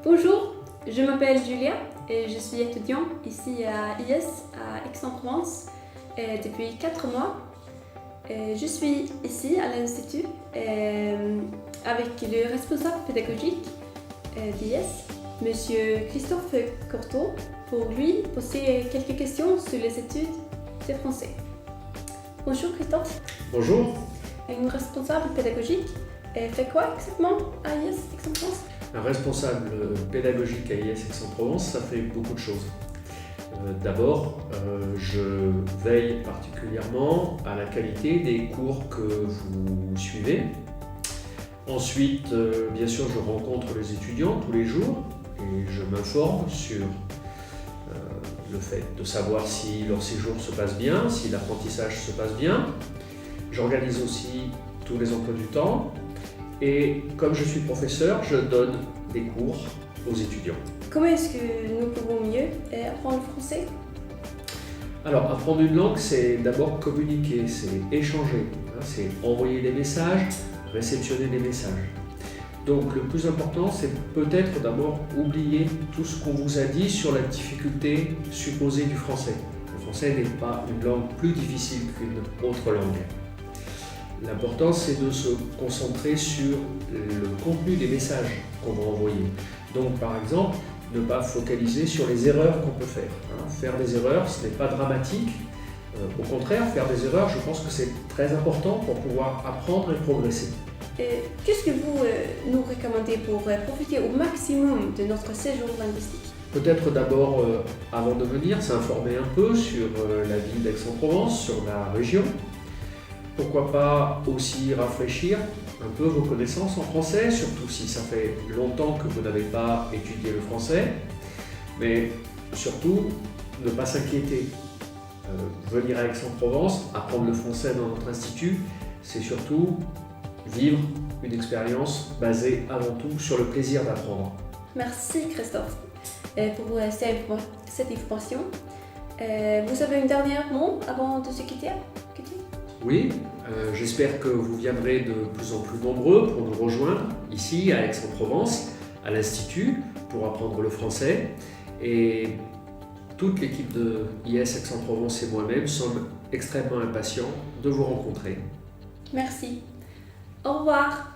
Bonjour, je m'appelle Julia et je suis étudiante ici à IS à Aix-en-Provence depuis 4 mois. Je suis ici à l'Institut avec le responsable pédagogique d'IS, Monsieur Christophe Cortot, pour lui poser quelques questions sur les études de français. Bonjour Christophe. Bonjour. Une responsable pédagogique fait quoi exactement à IS Aix-en-Provence? Un responsable pédagogique à IS Aix-en-Provence, ça fait beaucoup de choses. D'abord, je veille particulièrement à la qualité des cours que vous suivez. Ensuite, bien sûr, je rencontre les étudiants tous les jours et je m'informe sur le fait de savoir si leur séjour se passe bien, si l'apprentissage se passe bien. J'organise aussi tous les emplois du temps et comme je suis professeur, je donne des cours aux étudiants. Comment est-ce que nous pouvons mieux apprendre le français? Alors, apprendre une langue, c'est d'abord communiquer, c'est échanger, c'est envoyer des messages, réceptionner des messages. Donc le plus important, c'est peut-être d'abord oublier tout ce qu'on vous a dit sur la difficulté supposée du français. Le français n'est pas une langue plus difficile qu'une autre langue. L'important, c'est de se concentrer sur le contenu des messages qu'on va envoyer. Donc par exemple, ne pas focaliser sur les erreurs qu'on peut faire. Faire des erreurs, ce n'est pas dramatique. Au contraire, faire des erreurs, je pense que c'est très important pour pouvoir apprendre et progresser. Qu'est-ce que vous nous recommandez pour profiter au maximum de notre séjour linguistique? Peut-être d'abord, avant de venir, s'informer un peu sur la ville d'Aix-en-Provence, sur la région. Pourquoi pas aussi rafraîchir un peu vos connaissances en français, surtout si ça fait longtemps que vous n'avez pas étudié le français. Mais surtout, ne pas s'inquiéter. Venir à Aix-en-Provence, apprendre le français dans notre institut, c'est surtout vivre une expérience basée avant tout sur le plaisir d'apprendre. Merci Christophe pour cette information. Vous avez un dernier mot avant de se quitter? Oui, j'espère que vous viendrez de plus en plus nombreux pour nous rejoindre ici à Aix-en-Provence, à l'Institut, pour apprendre le français. Et toute l'équipe de IS Aix-en-Provence et moi-même sommes extrêmement impatients de vous rencontrer. Merci. Au revoir.